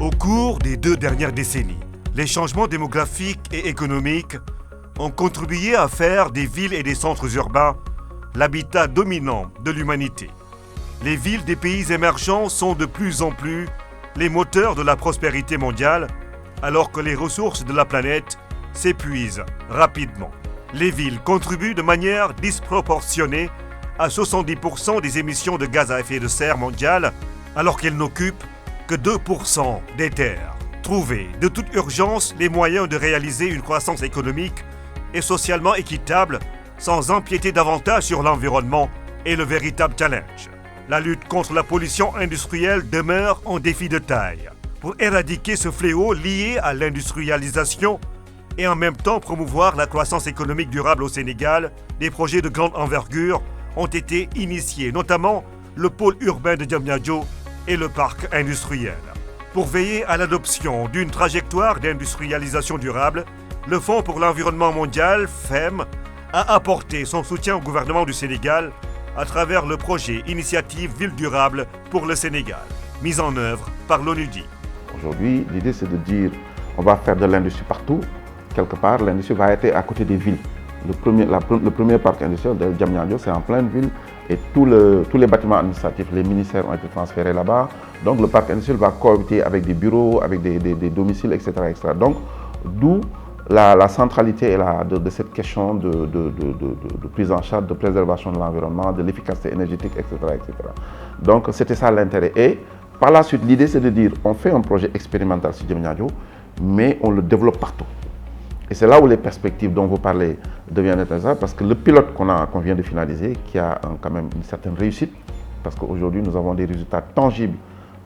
Au cours des 2 dernières décennies, les changements démographiques et économiques ont contribué à faire des villes et des centres urbains l'habitat dominant de l'humanité. Les villes des pays émergents sont de plus en plus les moteurs de la prospérité mondiale, alors que les ressources de la planète s'épuisent rapidement. Les villes contribuent de manière disproportionnée à 70% des émissions de gaz à effet de serre mondiales, alors qu'elles n'occupent que 2% des terres. Trouver de toute urgence les moyens de réaliser une croissance économique et socialement équitable sans empiéter davantage sur l'environnement est le véritable challenge. La lutte contre la pollution industrielle demeure un défi de taille. Pour éradiquer ce fléau lié à l'industrialisation et en même temps promouvoir la croissance économique durable au Sénégal, des projets de grande envergure ont été initiés, notamment le pôle urbain de Diamniadio et le parc industriel. Pour veiller à l'adoption d'une trajectoire d'industrialisation durable, le Fonds pour l'environnement mondial, FEM, a apporté son soutien au gouvernement du Sénégal à travers le projet Initiative Ville Durable pour le Sénégal, mis en œuvre par l'ONUDI. Aujourd'hui, l'idée c'est de dire on va faire de l'industrie partout. Quelque part, l'industrie va être à côté des villes. Le premier parc industriel de Diamniadio, c'est en pleine ville et tous les bâtiments administratifs, les ministères ont été transférés là-bas. Donc le parc industriel va cohabiter avec des bureaux, avec des domiciles, etc., etc. Donc d'où la centralité de cette question de prise en charge, de préservation de l'environnement, de l'efficacité énergétique, etc., etc. Donc c'était ça l'intérêt. Et par la suite, l'idée c'est de dire on fait un projet expérimental sur Diamniadio, mais on le développe partout. Et c'est là où les perspectives dont vous parlez deviennent intéressantes, parce que le pilote qu'on vient de finaliser, qui a quand même une certaine réussite, parce qu'aujourd'hui nous avons des résultats tangibles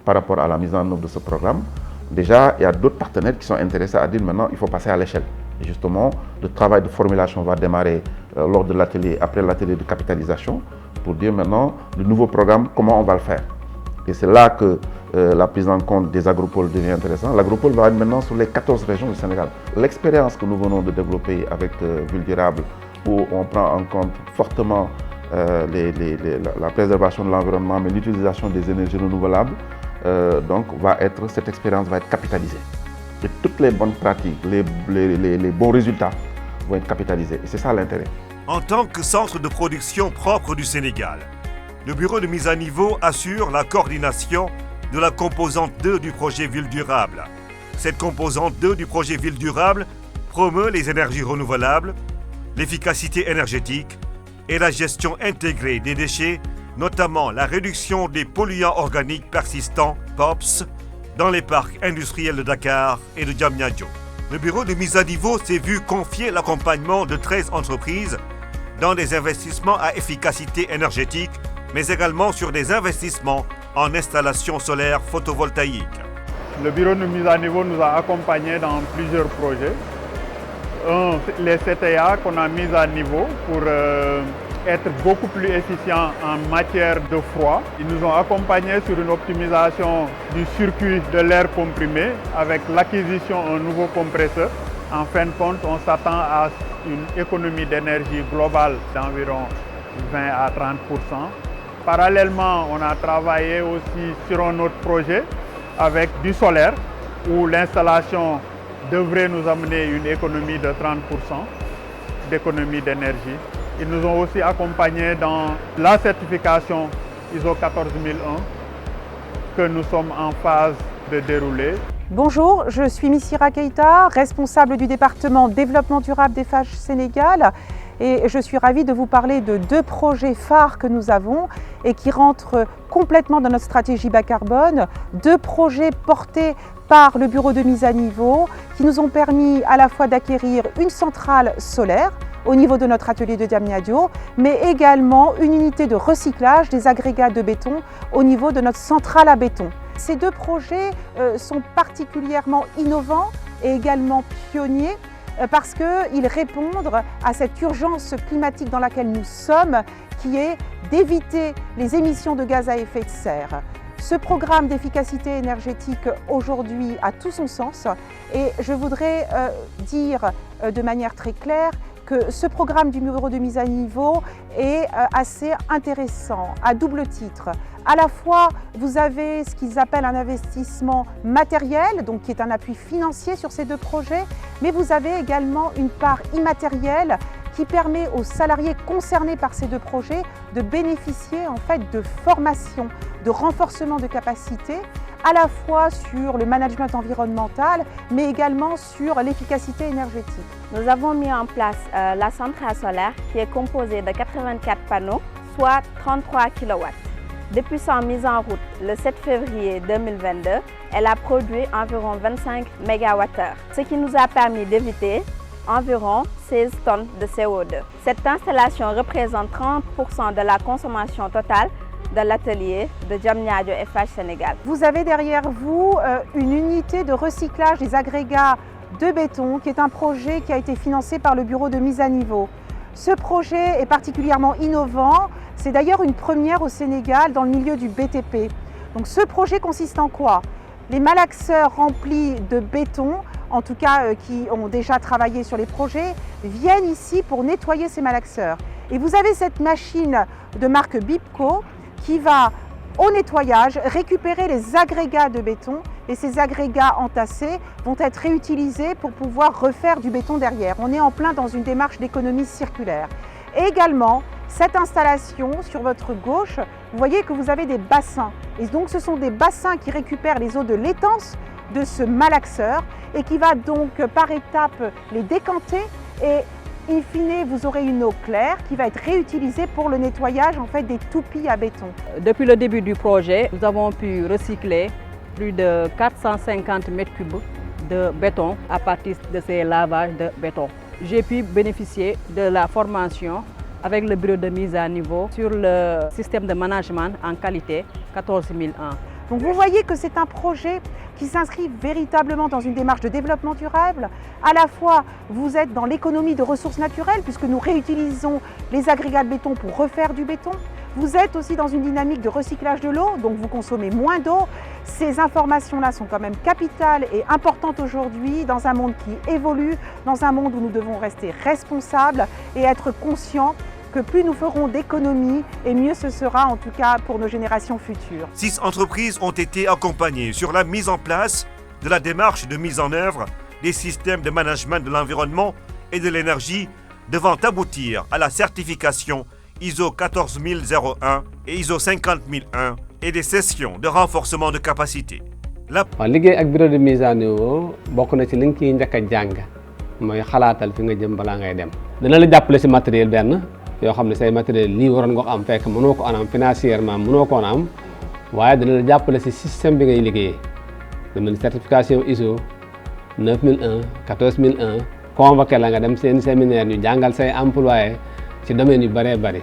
par rapport à la mise en œuvre de ce programme. Déjà, il y a d'autres partenaires qui sont intéressés à dire maintenant il faut passer à l'échelle. Et justement, le travail de formulation va démarrer lors de l'atelier, après l'atelier de capitalisation, pour dire maintenant le nouveau programme, comment on va le faire. Et c'est là que la prise en compte des agropoles devient intéressante. L'agropole va être maintenant sur les 14 régions du Sénégal. L'expérience que nous venons de développer avec Ville Durable, où on prend en compte fortement la préservation de l'environnement, mais l'utilisation des énergies renouvelables, donc cette expérience va être capitalisée. Et toutes les bonnes pratiques, les bons résultats vont être capitalisés. Et c'est ça l'intérêt. En tant que centre de production propre du Sénégal, le bureau de mise à niveau assure la coordination de la composante 2 du projet Ville Durable. Cette composante 2 du projet Ville Durable promeut les énergies renouvelables, l'efficacité énergétique et la gestion intégrée des déchets, notamment la réduction des polluants organiques persistants, POPs, dans les parcs industriels de Dakar et de Diamniadio. Le bureau de mise à niveau s'est vu confier l'accompagnement de 13 entreprises dans des investissements à efficacité énergétique, mais également sur des investissements en installations solaires photovoltaïques. Le bureau de mise à niveau nous a accompagnés dans plusieurs projets. Les CTA qu'on a mis à niveau pour être beaucoup plus efficients en matière de froid. Ils nous ont accompagnés sur une optimisation du circuit de l'air comprimé avec l'acquisition d'un nouveau compresseur. En fin de compte, on s'attend à une économie d'énergie globale d'environ 20 à 30%. Parallèlement, on a travaillé aussi sur un autre projet avec du solaire où l'installation devrait nous amener une économie de 30% d'économie d'énergie. Ils nous ont aussi accompagnés dans la certification ISO 14001 que nous sommes en phase de dérouler. Bonjour, je suis Missira Keita, responsable du département développement durable d'Eiffage Sénégal. Et je suis ravie de vous parler de 2 projets phares que nous avons et qui rentrent complètement dans notre stratégie bas carbone. 2 projets portés par le bureau de mise à niveau qui nous ont permis à la fois d'acquérir une centrale solaire au niveau de notre atelier de Diamniadio, mais également une unité de recyclage des agrégats de béton au niveau de notre centrale à béton. Ces 2 projets sont particulièrement innovants et également pionniers parce qu'ils répondent à cette urgence climatique dans laquelle nous sommes, qui est d'éviter les émissions de gaz à effet de serre. Ce programme d'efficacité énergétique aujourd'hui a tout son sens et je voudrais dire de manière très claire que ce programme du bureau de mise à niveau est assez intéressant à double titre. À la fois, vous avez ce qu'ils appellent un investissement matériel, donc qui est un appui financier sur ces deux projets, mais vous avez également une part immatérielle qui permet aux salariés concernés par ces deux projets de bénéficier en fait de formation, de renforcement de capacités, à la fois sur le management environnemental, mais également sur l'efficacité énergétique. Nous avons mis en place la centrale solaire qui est composée de 84 panneaux, soit 33 kW. Depuis sa mise en route le 7 février 2022, elle a produit environ 25 MWh, ce qui nous a permis d'éviter environ 16 tonnes de CO2. Cette installation représente 30% de la consommation totale de l'atelier de Diamniadio Eiffage Sénégal. Vous avez derrière vous une unité de recyclage des agrégats de béton qui est un projet qui a été financé par le bureau de mise à niveau. Ce projet est particulièrement innovant, c'est d'ailleurs une première au Sénégal dans le milieu du BTP. Donc ce projet consiste en quoi? Les malaxeurs remplis de béton, en tout cas qui ont déjà travaillé sur les projets, viennent ici pour nettoyer ces malaxeurs. Et vous avez cette machine de marque Bipco qui va au nettoyage récupérer les agrégats de béton et ces agrégats entassés vont être réutilisés pour pouvoir refaire du béton derrière. On est en plein dans une démarche d'économie circulaire. Et également, cette installation sur votre gauche, vous voyez que vous avez des bassins. Et donc ce sont des bassins qui récupèrent les eaux de l'étance de ce malaxeur et qui va donc par étapes les décanter et in fine, vous aurez une eau claire qui va être réutilisée pour le nettoyage en fait, des toupis à béton. Depuis le début du projet, nous avons pu recycler plus de 450 m3 de béton à partir de ces lavages de béton. J'ai pu bénéficier de la formation avec le bureau de mise à niveau sur le système de management en qualité 14001. Donc vous voyez que c'est un projet qui s'inscrit véritablement dans une démarche de développement durable. À la fois, vous êtes dans l'économie de ressources naturelles puisque nous réutilisons les agrégats de béton pour refaire du béton. Vous êtes aussi dans une dynamique de recyclage de l'eau, donc vous consommez moins d'eau. Ces informations-là sont quand même capitales et importantes aujourd'hui dans un monde qui évolue, dans un monde où nous devons rester responsables et être conscients que plus nous ferons d'économies et mieux ce sera en tout cas pour nos générations futures. 6 entreprises ont été accompagnées sur la mise en place de la démarche de mise en œuvre des systèmes de management de l'environnement et de l'énergie devant aboutir à la certification ISO 14001 et ISO 50001 et des sessions de renforcement de capacité. liggéey ak bureau de mise à niveau bokk na ci li nga ciy njëkk a jàng mooy xalaatal fi nga jëm balaa ngay dem. dana la jàppale si matériel benn yoo xam ne say matériel lii waroon nga ko am fekk mënoo ko am financièrement mënoo ko am waaye dana la jàppale si système bi ngay liggéeyee. dama certification ISO 9001 14001 convoqué la nga dem seen séminaire ñu jàngal say employé ci domaine yu bëree bëri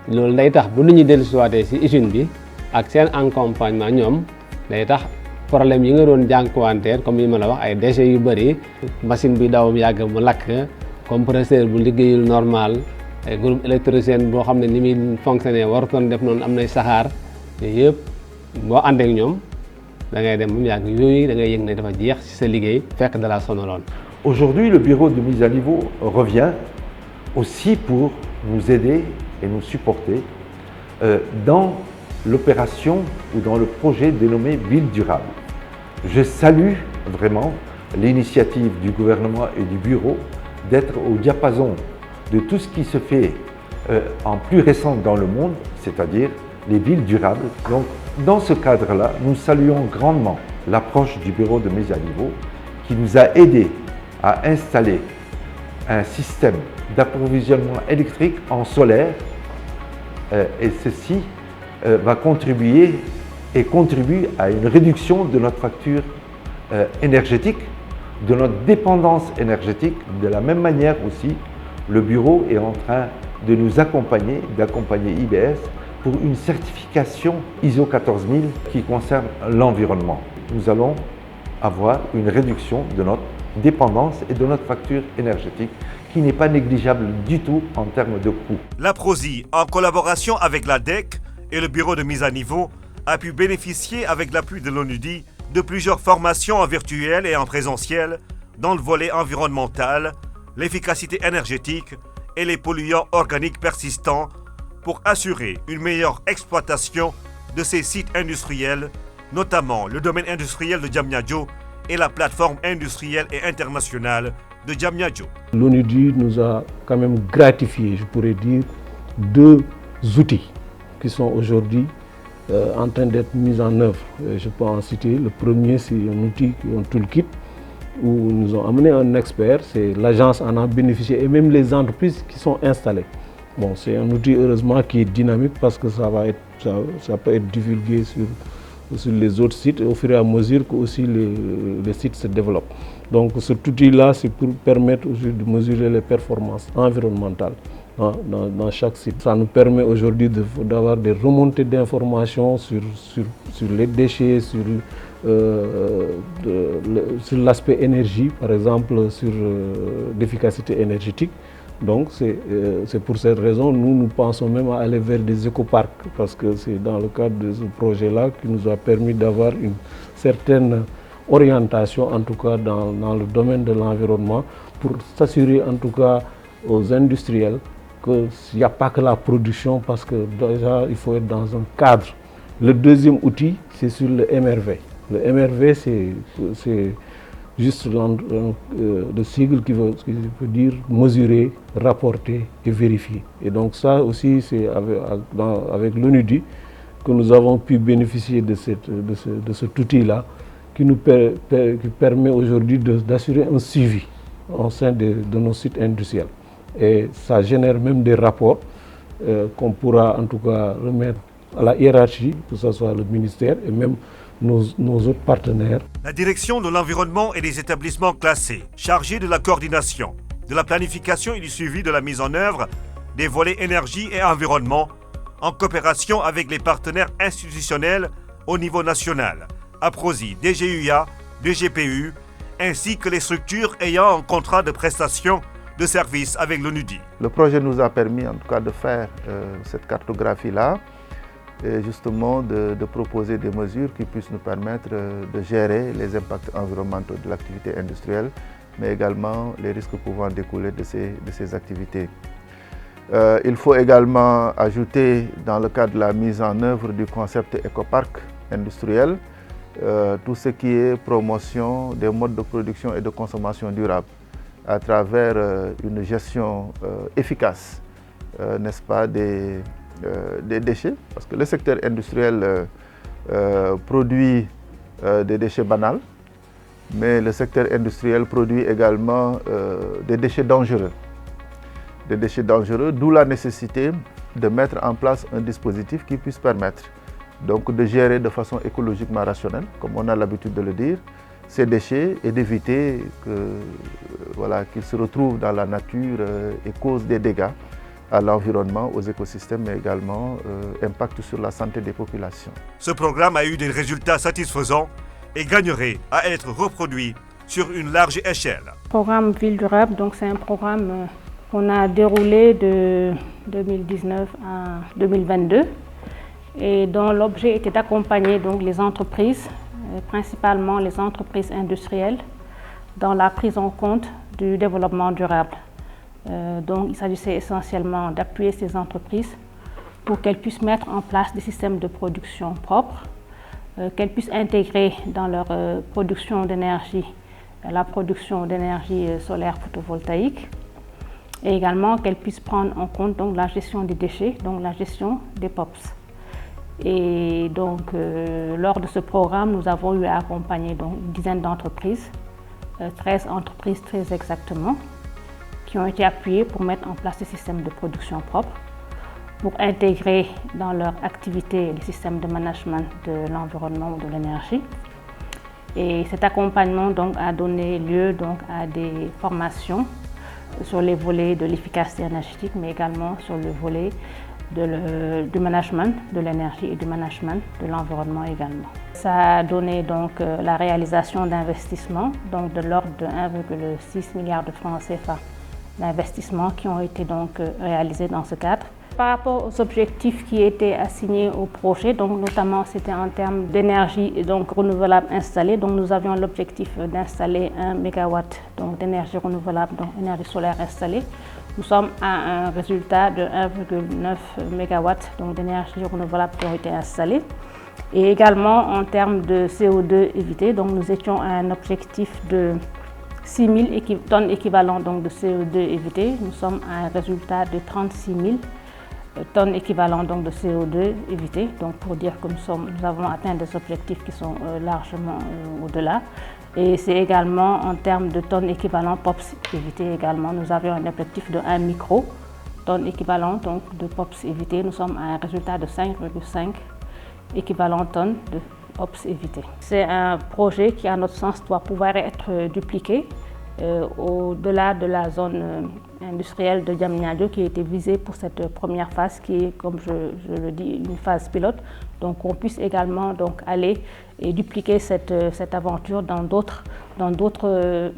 loolu day tax bu nit ñi dellusiwaatee si usine bi ak seen accompagnement ñoom day tax problème yi nga doon jànkuwanteer comme yi ma la wax ay déchets yu bëri machine bi dawam yàgg mu lakk compresseur bu liggéeyul normal ay groupe électrogène boo xam ne ni muy fonctionner warutoon def noonu am nay saxaar yooyu yëpp boo ànd ak ñoom da ngay dem ba mu yàgg yooyu da ngay yëg ne dafa jeex ci sa liggéey fekk da la sonaloon. Aujourd'hui, le bureau de mise à niveau revient aussi pour nous aider et nous supporter dans l'opération ou dans le projet dénommé Ville durable. Je salue vraiment l'initiative du gouvernement et du bureau d'être au diapason de tout ce qui se fait en plus récent dans le monde, c'est-à-dire les villes durables. Donc, dans ce cadre-là, nous saluons grandement l'approche du bureau de mise à niveau qui nous a aidés à installer un système d'approvisionnement électrique en solaire et ceci va contribuer et contribue à une réduction de notre facture énergétique, de notre dépendance énergétique. De la même manière aussi, le bureau est en train de nous accompagner, d'accompagner IBS pour une certification ISO 14000 qui concerne l'environnement. Nous allons avoir une réduction de notre dépendance et de notre facture énergétique qui n'est pas négligeable du tout en termes de coûts. La PROSI, en collaboration avec l'ADEC et le bureau de mise à niveau, a pu bénéficier avec l'appui de l'ONUDI de plusieurs formations en virtuel et en présentiel dans le volet environnemental, l'efficacité énergétique et les polluants organiques persistants pour assurer une meilleure exploitation de ces sites industriels, notamment le domaine industriel de Diamniadio et la plateforme industrielle et internationale de Diamniadio. L'ONUDI nous a quand même gratifié, je pourrais dire, 2 outils qui sont aujourd'hui en train d'être mis en œuvre. Je peux en citer. Le premier, c'est un outil, un toolkit, où nous ont amené un expert, c'est l'agence en a bénéficié et même les entreprises qui sont installées. Bon, c'est un outil heureusement qui est dynamique parce que ça peut être divulgué sur les autres sites au fur et à mesure que aussi les sites se développent. Donc cet outil-là, c'est pour permettre aujourd'hui de mesurer les performances environnementales dans chaque site. Ça nous permet aujourd'hui d'avoir des remontées d'informations sur les déchets, sur l'aspect énergie, par exemple sur l'efficacité énergétique. Donc c'est pour cette raison nous pensons même à aller vers des écoparcs parce que c'est dans le cadre de ce projet-là qui nous a permis d'avoir une certaine orientation en tout cas dans le domaine de l'environnement pour s'assurer en tout cas aux industriels qu'il n'y a pas que la production parce que déjà il faut être dans un cadre. Le deuxième outil c'est sur le MRV. Le MRV c'est juste le sigle qui veut dire mesurer, rapporter et vérifier. Et donc ça aussi, c'est avec l'ONUDI que nous avons pu bénéficier de cet outil-là qui nous permet aujourd'hui d'assurer un suivi au sein de nos sites industriels. Et ça génère même des rapports qu'on pourra en tout cas remettre à la hiérarchie, que ce soit le ministère et même nos autres partenaires. La direction de l'environnement et des établissements classés, chargée de la coordination, de la planification et du suivi de la mise en œuvre des volets énergie et environnement, en coopération avec les partenaires institutionnels au niveau national, APROSI, DGUIA, DGPU, ainsi que les structures ayant un contrat de prestation de services avec l'ONUDI. Le projet nous a permis en tout cas de faire cette cartographie-là, et justement de proposer des mesures qui puissent nous permettre de gérer les impacts environnementaux de l'activité industrielle, mais également les risques pouvant découler de ces activités. Il faut également ajouter, dans le cadre de la mise en œuvre du concept écoparc industriel, tout ce qui est promotion des modes de production et de consommation durable à travers une gestion efficace, n'est-ce pas, des déchets, parce que le secteur industriel produit des déchets banals, mais le secteur industriel produit également des déchets dangereux. D'où la nécessité de mettre en place un dispositif qui puisse permettre donc de gérer de façon écologiquement rationnelle, comme on a l'habitude de le dire, ces déchets et d'éviter qu'ils se retrouvent dans la nature et causent des dégâts à l'environnement, aux écosystèmes, mais également impact sur la santé des populations. Ce programme a eu des résultats satisfaisants et gagnerait à être reproduit sur une large échelle. Le programme Ville durable, donc c'est un programme qu'on a déroulé de 2019 à 2022 et dont l'objet était d'accompagner donc les entreprises, principalement les entreprises industrielles, dans la prise en compte du développement durable. Donc il s'agissait essentiellement d'appuyer ces entreprises pour qu'elles puissent mettre en place des systèmes de production propres, qu'elles puissent intégrer dans leur production d'énergie la production d'énergie solaire photovoltaïque et également qu'elles puissent prendre en compte donc, la gestion des déchets, donc la gestion des POPs. Et donc lors de ce programme, nous avons eu à accompagner donc, une dizaine d'entreprises, 13 entreprises très exactement, qui ont été appuyées pour mettre en place des systèmes de production propres, pour intégrer dans leur activité les systèmes de management de l'environnement ou de l'énergie. Et cet accompagnement donc, a donné lieu donc, à des formations sur les volets de l'efficacité énergétique, mais également sur le volet du management de l'énergie et du management de l'environnement également. Ça a donné donc la réalisation d'investissements donc de l'ordre de 1,6 milliard de francs CFA d'investissements qui ont été donc réalisés dans ce cadre Par rapport aux objectifs qui étaient assignés au projet, donc notamment c'était en termes d'énergie donc renouvelable installée. Donc nous avions l'objectif d'installer 1 MW d'énergie renouvelable, donc énergie solaire installée. Nous sommes à un résultat de 1,9 MW d'énergie renouvelable qui ont été installés. Et également en termes de CO2 évité, donc nous étions à un objectif de 6 000 tonnes équivalent de CO2 évité. Nous sommes à un résultat de 36 000 tonnes équivalent de CO2 évité. Donc pour dire que nous avons atteint des objectifs qui sont largement au-delà. Et c'est également en termes de tonnes équivalent POPs évité également. Nous avions un objectif de 1 micro-tonne équivalent de POPs évité. Nous sommes à un résultat de 5,5 équivalent tonnes de POPs évité. C'est un projet qui, à notre sens, doit pouvoir être dupliqué au-delà de la zone industrielle de Diamniadio qui a été visée pour cette première phase qui est, comme je le dis, une phase pilote. Donc on puisse également aller et dupliquer cette aventure dans d'autres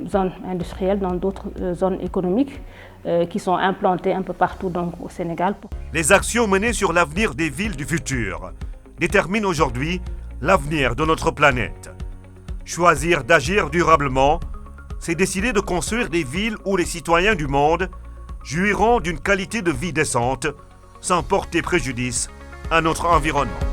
zones industrielles, dans d'autres zones économiques qui sont implantées un peu partout au Sénégal. Les actions menées sur l'avenir des villes du futur déterminent aujourd'hui l'avenir de notre planète. Choisir d'agir durablement, c'est décider de construire des villes où les citoyens du monde jouiront d'une qualité de vie décente sans porter préjudice à notre environnement.